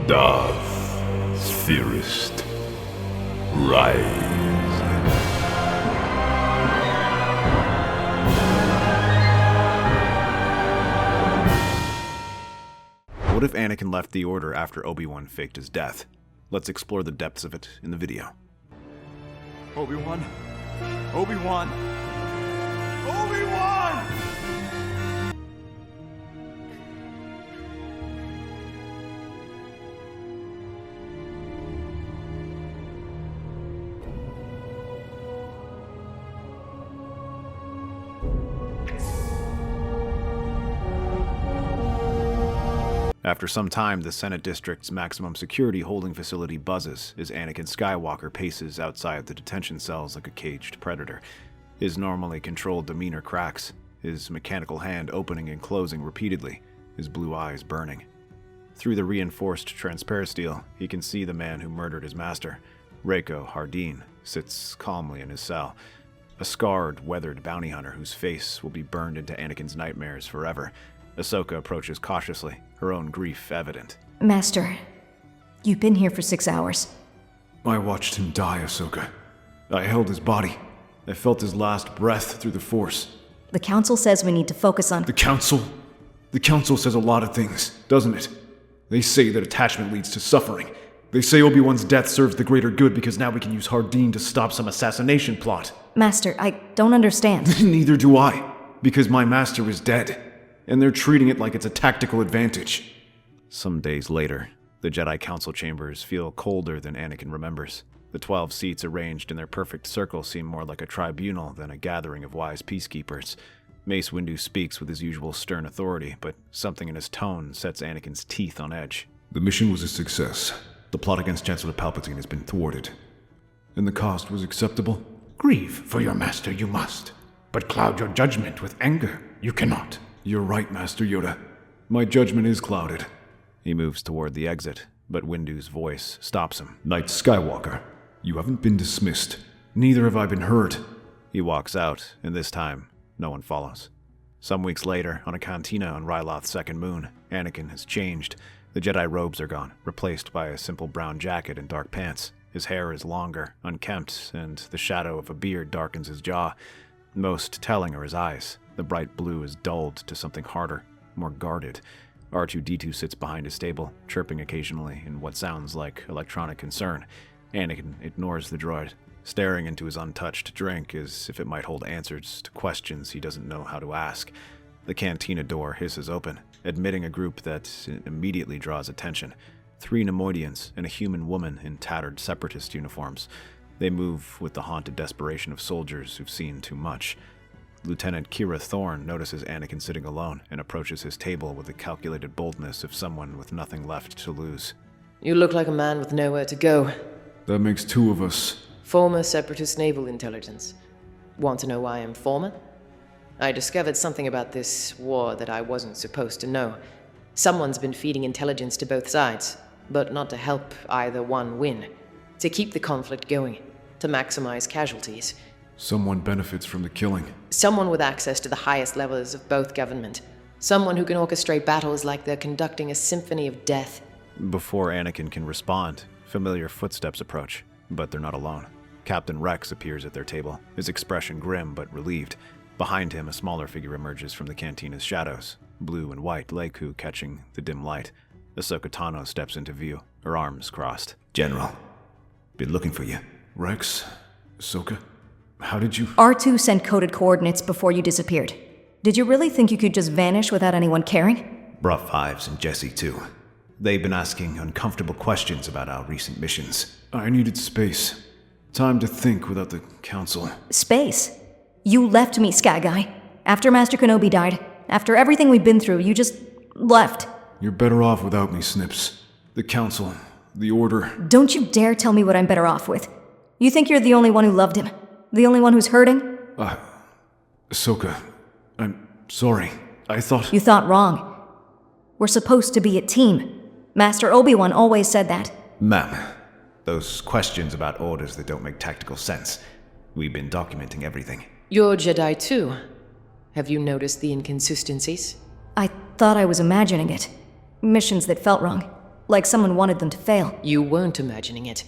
Darth, Theorist, rise. What if Anakin left the Order after Obi-Wan faked his death? Let's explore the depths of it in the video. Obi-Wan? Obi-Wan? Obi-Wan! After some time, the Senate District's maximum security holding facility buzzes as Anakin Skywalker paces outside the detention cells like a caged predator. His normally controlled demeanor cracks, his mechanical hand opening and closing repeatedly, his blue eyes burning. Through the reinforced transparisteel, he can see the man who murdered his master. Rako Hardeen sits calmly in his cell, a scarred, weathered bounty hunter whose face will be burned into Anakin's nightmares forever. Ahsoka approaches cautiously, her own grief evident. Master, you've been here for 6 hours. I watched him die, Ahsoka. I held his body. I felt his last breath through the Force. The Council says we need to focus on— The Council? The Council says a lot of things, doesn't it? They say that attachment leads to suffering. They say Obi-Wan's death serves the greater good because now we can use Hardeen to stop some assassination plot. Master, I don't understand. Neither do I, because my master is dead. And they're treating it like it's a tactical advantage. Some days later, the Jedi Council chambers feel colder than Anakin remembers. The 12 seats arranged in their perfect circle seem more like a tribunal than a gathering of wise peacekeepers. Mace Windu speaks with his usual stern authority, but something in his tone sets Anakin's teeth on edge. The mission was a success. The plot against Chancellor Palpatine has been thwarted. And the cost was acceptable? Grieve for your master you must, but cloud your judgment with anger you cannot. You're right, Master Yoda. My judgment is clouded. He moves toward the exit, but Windu's voice stops him. Knight Skywalker, you haven't been dismissed. Neither have I been hurt. He walks out, and this time, no one follows. Some weeks later, on a cantina on Ryloth's second moon, Anakin has changed. The Jedi robes are gone, replaced by a simple brown jacket and dark pants. His hair is longer, unkempt, and the shadow of a beard darkens his jaw. Most telling are his eyes. The bright blue is dulled to something harder, more guarded. R2-D2 sits behind his table, chirping occasionally in what sounds like electronic concern. Anakin ignores the droid, staring into his untouched drink as if it might hold answers to questions he doesn't know how to ask. The cantina door hisses open, admitting a group that immediately draws attention. 3 Neimoidians and a human woman in tattered separatist uniforms. They move with the haunted desperation of soldiers who've seen too much. Lieutenant Kira Thorne notices Anakin sitting alone and approaches his table with the calculated boldness of someone with nothing left to lose. You look like a man with nowhere to go. That makes 2 of us. Former Separatist Naval Intelligence. Want to know why I'm former? I discovered something about this war that I wasn't supposed to know. Someone's been feeding intelligence to both sides, but not to help either one win. To keep the conflict going, to maximize casualties. Someone benefits from the killing. Someone with access to the highest levels of both government. Someone who can orchestrate battles like they're conducting a symphony of death. Before Anakin can respond, familiar footsteps approach, but they're not alone. Captain Rex appears at their table, his expression grim but relieved. Behind him, a smaller figure emerges from the cantina's shadows, blue and white Leiku catching the dim light. Ahsoka Tano steps into view, her arms crossed. General, been looking for you. Rex? Ahsoka? How did you— R2 sent coded coordinates before you disappeared. Did you really think you could just vanish without anyone caring? Brought Fives and Jesse too. They've been asking uncomfortable questions about our recent missions. I needed space. Time to think without the Council. Space? You left me, Sky Guy. After Master Kenobi died, after everything we've been through, you just left. You're better off without me, Snips. The Council, the Order— Don't you dare tell me what I'm better off with. You think you're the only one who loved him? The only one who's hurting? Ahsoka, I'm sorry. I thought— You thought wrong. We're supposed to be a team. Master Obi-Wan always said that. Ma'am, those questions about orders that don't make tactical sense. We've been documenting everything. You're Jedi too. Have you noticed the inconsistencies? I thought I was imagining it. Missions that felt wrong. Like someone wanted them to fail. You weren't imagining it.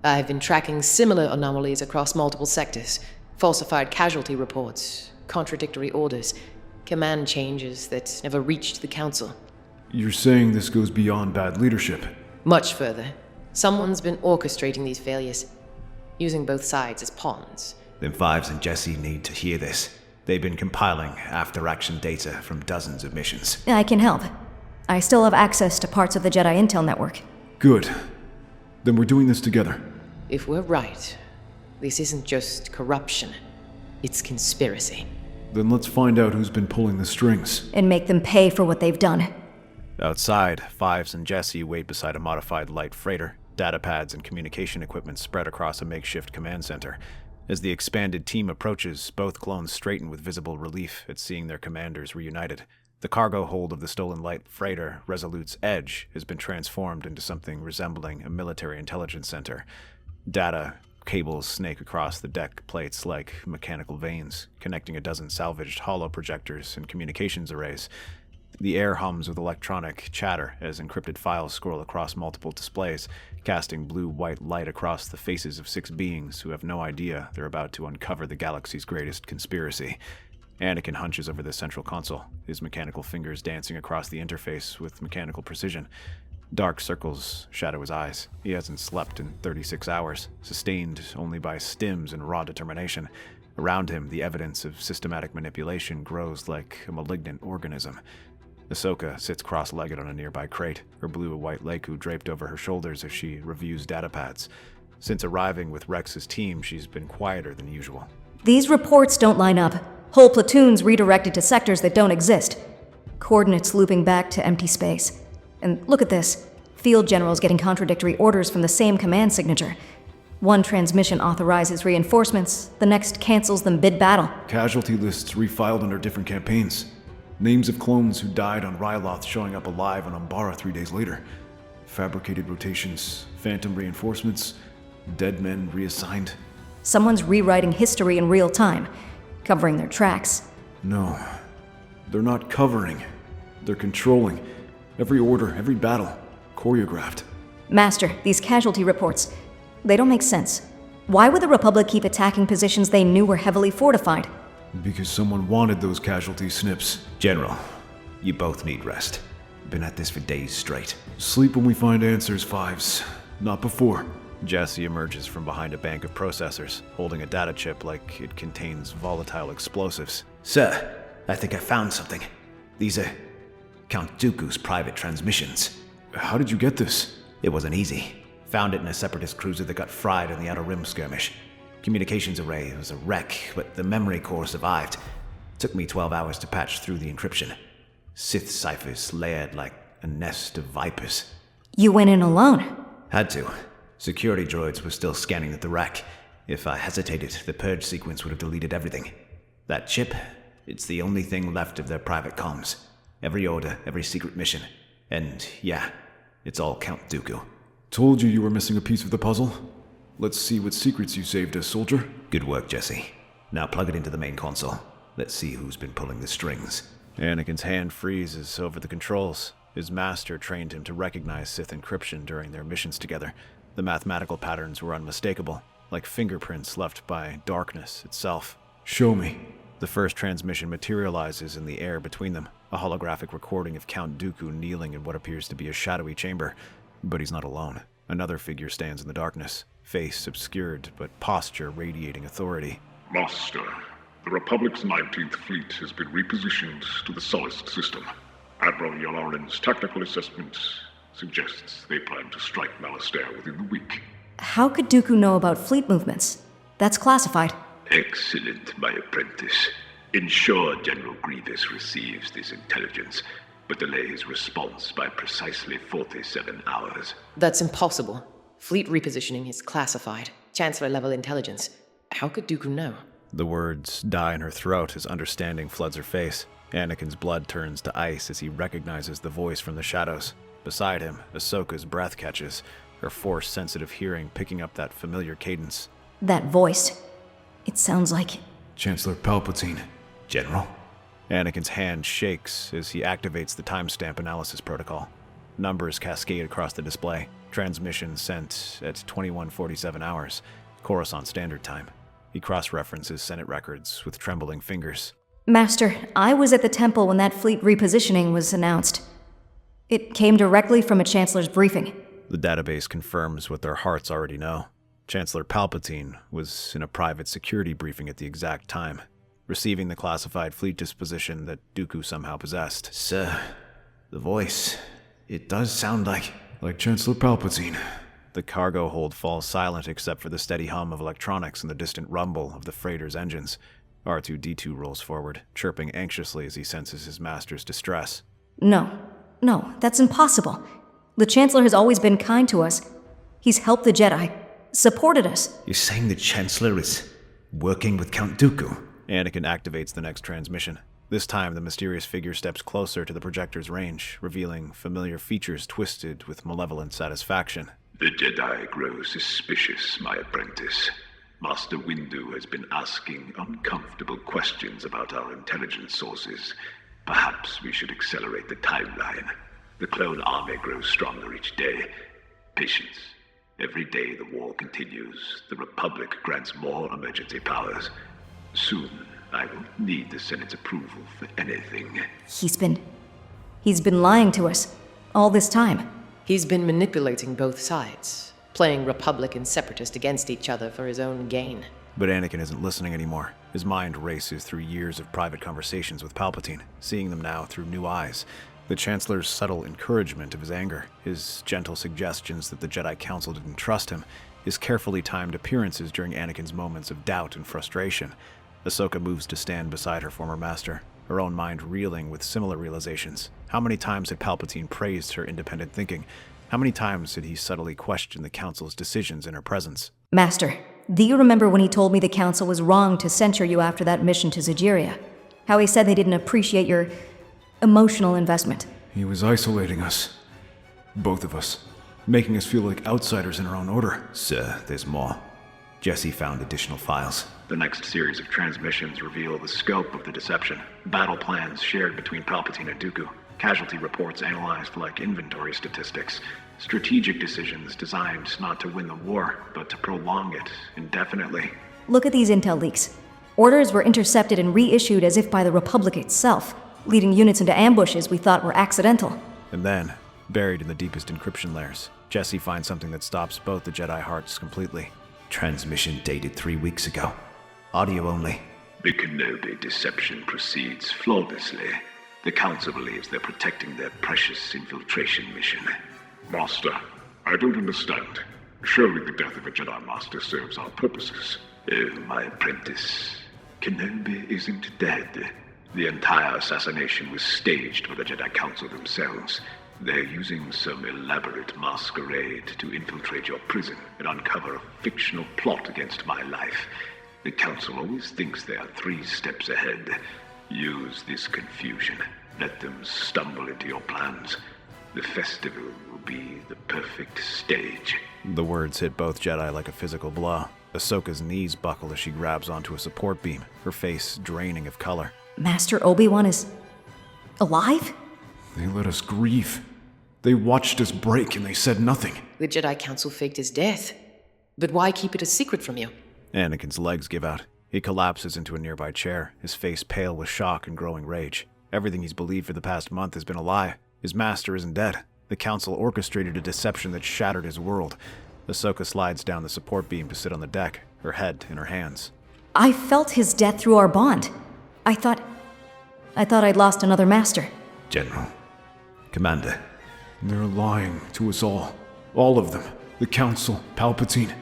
I've been tracking similar anomalies across multiple sectors. Falsified casualty reports, contradictory orders, command changes that never reached the Council. You're saying this goes beyond bad leadership? Much further. Someone's been orchestrating these failures, using both sides as pawns. Then Fives and Jesse need to hear this. They've been compiling after-action data from dozens of missions. I can help. I still have access to parts of the Jedi Intel network. Good. Then we're doing this together. If we're right, this isn't just corruption. It's conspiracy. Then let's find out who's been pulling the strings. And make them pay for what they've done. Outside, Fives and Jesse wait beside a modified light freighter, data pads and communication equipment spread across a makeshift command center. As the expanded team approaches, both clones straighten with visible relief at seeing their commanders reunited. The cargo hold of the stolen light freighter, Resolute's Edge, has been transformed into something resembling a military intelligence center. Data cables snake across the deck plates like mechanical veins, connecting a dozen salvaged holo projectors and communications arrays. The air hums with electronic chatter as encrypted files scroll across multiple displays, casting blue-white light across the faces of 6 beings who have no idea they're about to uncover the galaxy's greatest conspiracy. Anakin hunches over the central console, his mechanical fingers dancing across the interface with mechanical precision. Dark circles shadow his eyes. He hasn't slept in 36 hours, sustained only by stims and raw determination. Around him, the evidence of systematic manipulation grows like a malignant organism. Ahsoka sits cross-legged on a nearby crate, her blue-white Leku draped over her shoulders as she reviews datapads. Since arriving with Rex's team, she's been quieter than usual. These reports don't line up. Whole platoons redirected to sectors that don't exist. Coordinates looping back to empty space. And look at this. Field generals getting contradictory orders from the same command signature. One transmission authorizes reinforcements, the next cancels them mid-battle. Casualty lists refiled under different campaigns. Names of clones who died on Ryloth showing up alive on Umbara 3 days later. Fabricated rotations, phantom reinforcements, dead men reassigned. Someone's rewriting history in real time, covering their tracks. No, they're not covering. They're controlling. Every order, every battle, choreographed. Master, these casualty reports, they don't make sense. Why would the Republic keep attacking positions they knew were heavily fortified? Because someone wanted those casualty snips. General, you both need rest. Been at this for days straight. Sleep when we find answers, Fives. Not before. Jesse emerges from behind a bank of processors, holding a data chip like it contains volatile explosives. Sir, I think I found something. These are Count Dooku's private transmissions. How did you get this? It wasn't easy. Found it in a separatist cruiser that got fried in the Outer Rim skirmish. Communications array was a wreck, but the memory core survived. Took me 12 hours to patch through the encryption. Sith ciphers layered like a nest of vipers. You went in alone. Had to. Security droids were still scanning the wreck. If I hesitated, the purge sequence would have deleted everything. That chip, it's the only thing left of their private comms. Every order, every secret mission. And yeah, it's all Count Dooku. Told you were missing a piece of the puzzle. Let's see what secrets you saved us, soldier. Good work, Jesse. Now plug it into the main console. Let's see who's been pulling the strings. Anakin's hand freezes over the controls. His master trained him to recognize Sith encryption during their missions together. The mathematical patterns were unmistakable, like fingerprints left by darkness itself. Show me. The first transmission materializes in the air between them, a holographic recording of Count Dooku kneeling in what appears to be a shadowy chamber. But he's not alone. Another figure stands in the darkness, face obscured but posture radiating authority. Master, the Republic's 19th Fleet has been repositioned to the Solist system. Admiral Yularen's technical assessment suggests they plan to strike Malastare within the week. How could Dooku know about fleet movements? That's classified. Excellent, my apprentice. Ensure General Grievous receives this intelligence, but delay his response by precisely 47 hours. That's impossible. Fleet repositioning is classified. Chancellor-level intelligence. How could Dooku know? The words die in her throat as understanding floods her face. Anakin's blood turns to ice as he recognizes the voice from the shadows. Beside him, Ahsoka's breath catches, her Force-sensitive hearing picking up that familiar cadence. That voice. It sounds like... Chancellor Palpatine. General? Anakin's hand shakes as he activates the timestamp analysis protocol. Numbers cascade across the display. Transmission sent at 21:47 hours, Coruscant Standard Time. He cross-references Senate records with trembling fingers. Master, I was at the temple when that fleet repositioning was announced. It came directly from a Chancellor's briefing. The database confirms what their hearts already know. Chancellor Palpatine was in a private security briefing at the exact time, receiving the classified fleet disposition that Dooku somehow possessed. Sir, the voice, it does sound like Chancellor Palpatine. The cargo hold falls silent except for the steady hum of electronics and the distant rumble of the freighter's engines. R2-D2 rolls forward, chirping anxiously as he senses his master's distress. No, that's impossible. The Chancellor has always been kind to us. He's helped the Jedi, supported us. You're saying the Chancellor is working with Count Dooku? Anakin activates the next transmission. This time, the mysterious figure steps closer to the projector's range, revealing familiar features twisted with malevolent satisfaction. The Jedi grow suspicious, my apprentice. Master Windu has been asking uncomfortable questions about our intelligence sources. Perhaps we should accelerate the timeline. The clone army grows stronger each day. Patience. Every day the war continues. The Republic grants more emergency powers. Soon, I won't need the Senate's approval for anything. He's been lying to us all this time. He's been manipulating both sides, playing Republic and Separatist against each other for his own gain. But Anakin isn't listening anymore. His mind races through years of private conversations with Palpatine, seeing them now through new eyes. The Chancellor's subtle encouragement of his anger, his gentle suggestions that the Jedi Council didn't trust him, his carefully timed appearances during Anakin's moments of doubt and frustration. Ahsoka moves to stand beside her former master, her own mind reeling with similar realizations. How many times had Palpatine praised her independent thinking? How many times had he subtly questioned the Council's decisions in her presence? Master, do you remember when he told me the Council was wrong to censure you after that mission to Zajiria? How he said they didn't appreciate your emotional investment? He was isolating us. Both of us. Making us feel like outsiders in our own order. Sir, there's more. Jesse found additional files. The next series of transmissions reveal the scope of the deception. Battle plans shared between Palpatine and Dooku. Casualty reports analyzed like inventory statistics. Strategic decisions designed not to win the war, but to prolong it indefinitely. Look at these intel leaks. Orders were intercepted and reissued as if by the Republic itself, leading units into ambushes we thought were accidental. And then, buried in the deepest encryption layers, Jesse finds something that stops both the Jedi hearts completely. Transmission dated 3 weeks ago. Audio only. The Kenobi deception proceeds flawlessly. The Council believes they're protecting their precious infiltration mission. Master, I don't understand. Surely the death of a Jedi Master serves our purposes. Oh, my apprentice. Kenobi isn't dead. The entire assassination was staged by the Jedi Council themselves. They're using some elaborate masquerade to infiltrate your prison and uncover a fictional plot against my life. The Council always thinks they are 3 steps ahead. Use this confusion. Let them stumble into your plans. The festival will be the perfect stage. The words hit both Jedi like a physical blow. Ahsoka's knees buckle as she grabs onto a support beam, her face draining of color. Master Obi-Wan is alive? They let us grieve. They watched us break and they said nothing. The Jedi Council faked his death. But why keep it a secret from you? Anakin's legs give out. He collapses into a nearby chair, his face pale with shock and growing rage. Everything he's believed for the past month has been a lie. His master isn't dead. The Council orchestrated a deception that shattered his world. Ahsoka slides down the support beam to sit on the deck, her head in her hands. I felt his death through our bond. I thought I'd lost another master. General. Commander. They're lying to us all. All of them. The Council, Palpatine.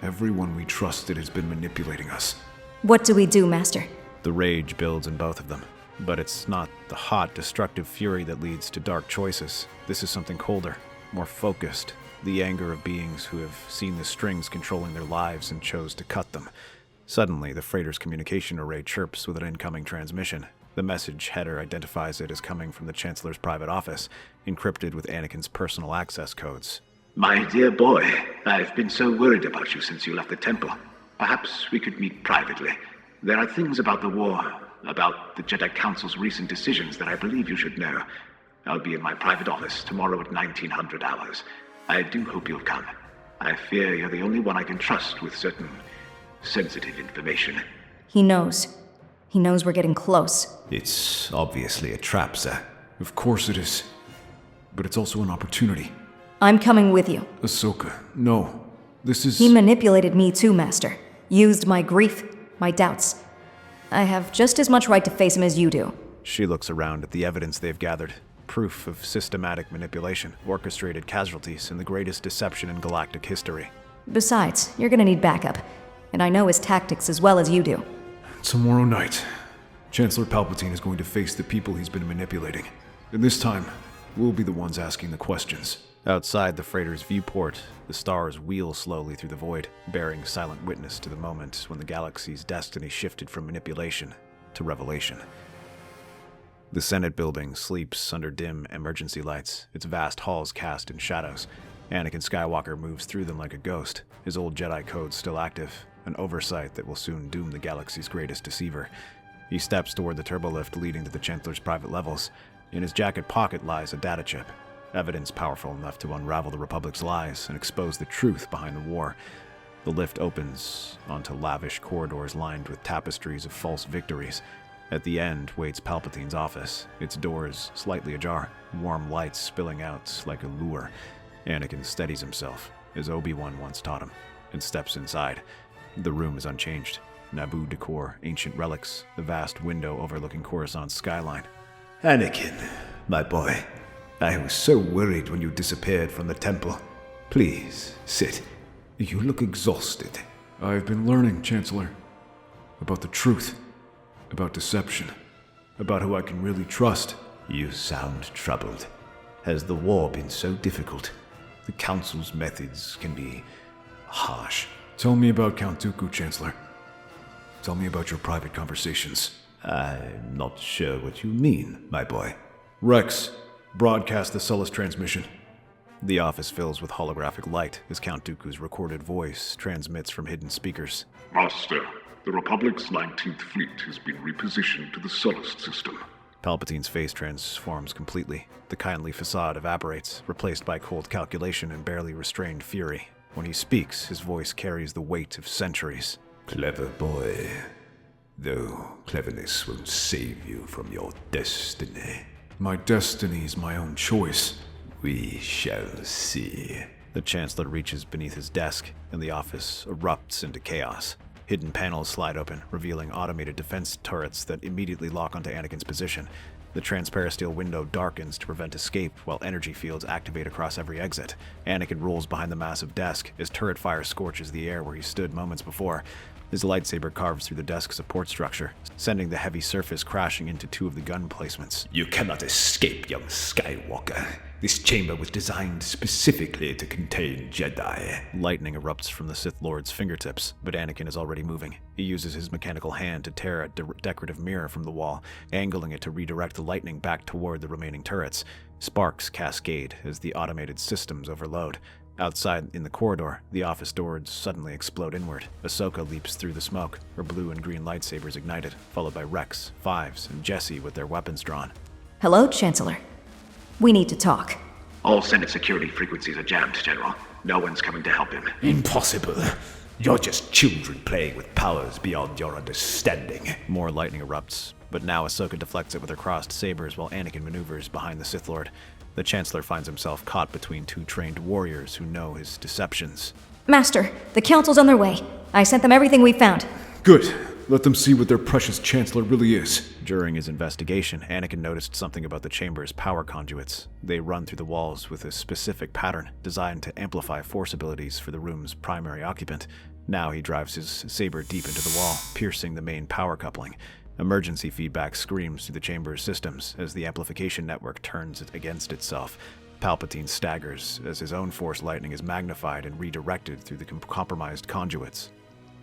Everyone we trusted has been manipulating us. What do we do, Master? The rage builds in both of them. But it's not the hot, destructive fury that leads to dark choices. This is something colder, more focused. The anger of beings who have seen the strings controlling their lives and chose to cut them. Suddenly, the freighter's communication array chirps with an incoming transmission. The message header identifies it as coming from the Chancellor's private office, encrypted with Anakin's personal access codes. My dear boy, I've been so worried about you since you left the temple. Perhaps we could meet privately. There are things about the war, about the Jedi Council's recent decisions that I believe you should know. I'll be in my private office tomorrow at 1900 hours. I do hope you'll come. I fear you're the only one I can trust with certain sensitive information. He knows. He knows we're getting close. It's obviously a trap, sir. Of course it is. But it's also an opportunity. I'm coming with you. Ahsoka, no. This is... He manipulated me too, Master. Used my grief, my doubts. I have just as much right to face him as you do. She looks around at the evidence they've gathered. Proof of systematic manipulation, orchestrated casualties, and the greatest deception in galactic history. Besides, you're gonna need backup. And I know his tactics as well as you do. Tomorrow night, Chancellor Palpatine is going to face the people he's been manipulating. And this time, we'll be the ones asking the questions. Outside the freighter's viewport, the stars wheel slowly through the void, bearing silent witness to the moment when the galaxy's destiny shifted from manipulation to revelation. The Senate building sleeps under dim emergency lights, its vast halls cast in shadows. Anakin Skywalker moves through them like a ghost, his old Jedi code still active, an oversight that will soon doom the galaxy's greatest deceiver. He steps toward the turbolift leading to the Chancellor's private levels. In his jacket pocket lies a data chip, evidence powerful enough to unravel the Republic's lies and expose the truth behind the war. The lift opens onto lavish corridors lined with tapestries of false victories. At the end waits Palpatine's office, its doors slightly ajar, warm lights spilling out like a lure. Anakin steadies himself, as Obi-Wan once taught him, and steps inside. The room is unchanged. Naboo decor, ancient relics, the vast window overlooking Coruscant's skyline. Anakin, my boy, I was so worried when you disappeared from the temple. Please, sit. You look exhausted. I've been learning, Chancellor, about the truth, about deception, about who I can really trust. You sound troubled. Has the war been so difficult? The Council's methods can be harsh. Tell me about Count Dooku, Chancellor. Tell me about your private conversations. I'm not sure what you mean, my boy. Rex, broadcast the Sullust transmission. The office fills with holographic light as Count Dooku's recorded voice transmits from hidden speakers. Master, the Republic's 19th Fleet has been repositioned to the Sullust system. Palpatine's face transforms completely. The kindly facade evaporates, replaced by cold calculation and barely restrained fury. When he speaks, his voice carries the weight of centuries. Clever boy. Though cleverness won't save you from your destiny. My destiny is my own choice. We shall see. The Chancellor reaches beneath his desk, and the office erupts into chaos. Hidden panels slide open, revealing automated defense turrets that immediately lock onto Anakin's position. The transparisteel window darkens to prevent escape, while energy fields activate across every exit. Anakin rolls behind the massive desk. His turret fire scorches the air where he stood moments before. His lightsaber carves through the desk's support structure, sending the heavy surface crashing into two of the gun placements. You cannot escape, young Skywalker. This chamber was designed specifically to contain Jedi. Lightning erupts from the Sith Lord's fingertips, but Anakin is already moving. He uses his mechanical hand to tear a decorative mirror from the wall, angling it to redirect the lightning back toward the remaining turrets. Sparks cascade as the automated systems overload. Outside, in the corridor, the office doors suddenly explode inward. Ahsoka leaps through the smoke, her blue and green lightsabers ignited, followed by Rex, Fives, and Jesse with their weapons drawn. Hello, Chancellor. We need to talk. All Senate security frequencies are jammed, General. No one's coming to help him. Impossible. You're just children playing with powers beyond your understanding. More lightning erupts, but now Ahsoka deflects it with her crossed sabers while Anakin maneuvers behind the Sith Lord. The Chancellor finds himself caught between two trained warriors who know his deceptions. Master, the Council's on their way. I sent them everything we found. Good. Let them see what their precious Chancellor really is. During his investigation, Anakin noticed something about the chamber's power conduits. They run through the walls with a specific pattern designed to amplify force abilities for the room's primary occupant. Now he drives his saber deep into the wall, piercing the main power coupling. Emergency feedback screams through the chamber's systems as the amplification network turns against itself. Palpatine staggers as his own force lightning is magnified and redirected through the compromised conduits.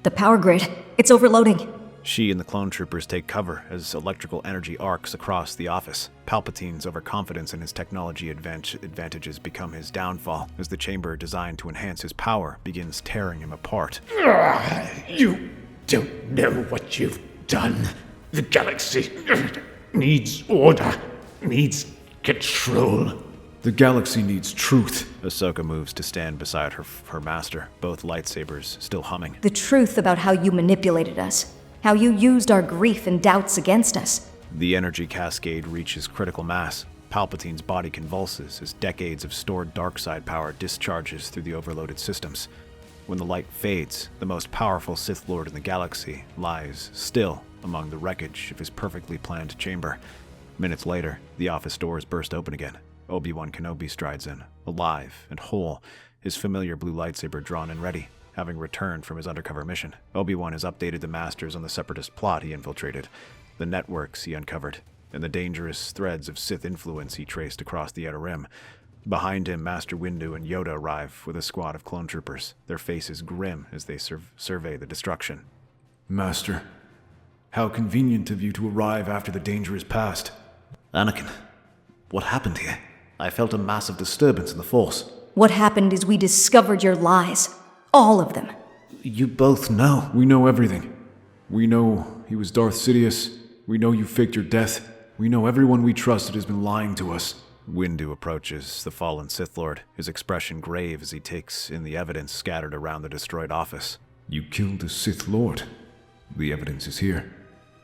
The power grid. It's overloading. She and the clone troopers take cover as electrical energy arcs across the office. Palpatine's overconfidence in his technology advantages become his downfall as the chamber designed to enhance his power begins tearing him apart. You don't know what you've done. The galaxy needs order, needs Control. The galaxy needs truth. Ahsoka moves to stand beside her master, both lightsabers still humming. The truth about how you manipulated us. How you used our grief and doubts against us. The energy cascade reaches critical mass. Palpatine's body convulses as decades of stored darkside power discharges through the overloaded systems. When the light fades, the most powerful Sith Lord in the galaxy lies still among the wreckage of his perfectly planned chamber. Minutes later, the office doors burst open again. Obi-Wan Kenobi strides in, alive and whole, his familiar blue lightsaber drawn and ready, having returned from his undercover mission. Obi-Wan has updated the Masters on the Separatist plot he infiltrated, the networks he uncovered, and the dangerous threads of Sith influence he traced across the Outer Rim. Behind him, Master Windu and Yoda arrive with a squad of clone troopers, their faces grim as they survey the destruction. Master, how convenient of you to arrive after the danger is past. Anakin, what happened here? I felt a massive disturbance in the Force. What happened is we discovered your lies. All of them. You both know. We know everything. We know he was Darth Sidious. We know you faked your death. We know everyone we trusted has been lying to us. Windu approaches the fallen Sith Lord, his expression grave as he takes in the evidence scattered around the destroyed office. You killed a Sith Lord. The evidence is here.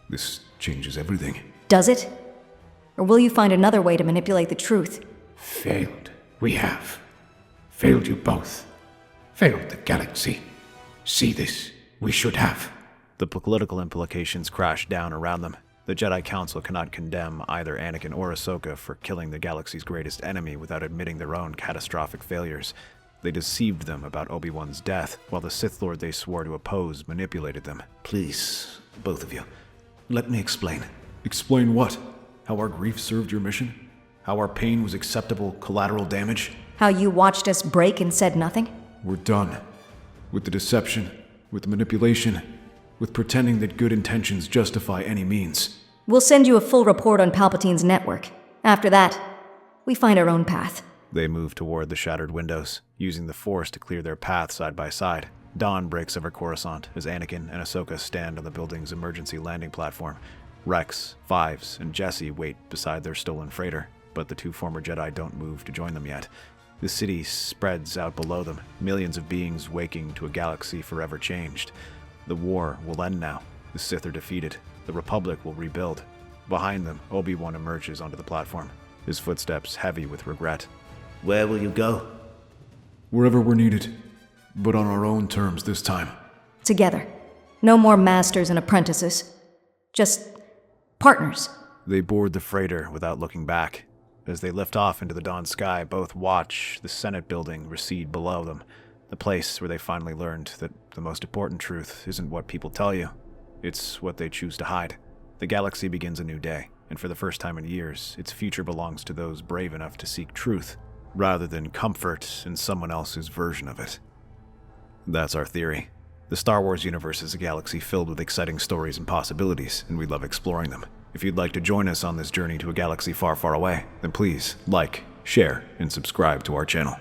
This changes everything. Does it? Or will you find another way to manipulate the truth? Failed. We have. Failed you both. Failed the galaxy. See this. We should have. The political implications crash down around them. The Jedi Council cannot condemn either Anakin or Ahsoka for killing the galaxy's greatest enemy without admitting their own catastrophic failures. They deceived them about Obi-Wan's death, while the Sith Lord they swore to oppose manipulated them. Please, both of you, let me explain. Explain what? How our grief served your mission? How our pain was acceptable collateral damage? How you watched us break and said nothing? We're done. With the deception, with the manipulation, with pretending that good intentions justify any means. We'll send you a full report on Palpatine's network. After that, we find our own path. They move toward the shattered windows, using the Force to clear their path side by side. Dawn breaks over Coruscant as Anakin and Ahsoka stand on the building's emergency landing platform. Rex, Fives, and Jesse wait beside their stolen freighter, but the two former Jedi don't move to join them yet. The city spreads out below them, millions of beings waking to a galaxy forever changed. The war will end now. The Sith are defeated. The Republic will rebuild. Behind them, Obi-Wan emerges onto the platform, his footsteps heavy with regret. Where will you go? Wherever we're needed, but on our own terms this time. Together. No more masters and apprentices. Just partners. They board the freighter without looking back. As they lift off into the dawn sky, both watch the Senate building recede below them, the place where they finally learned that the most important truth isn't what people tell you, it's what they choose to hide. The galaxy begins a new day, and for the first time in years, its future belongs to those brave enough to seek truth, rather than comfort in someone else's version of it. That's our theory. The Star Wars universe is a galaxy filled with exciting stories and possibilities, and we love exploring them. If you'd like to join us on this journey to a galaxy far, far away, then please like, share, and subscribe to our channel.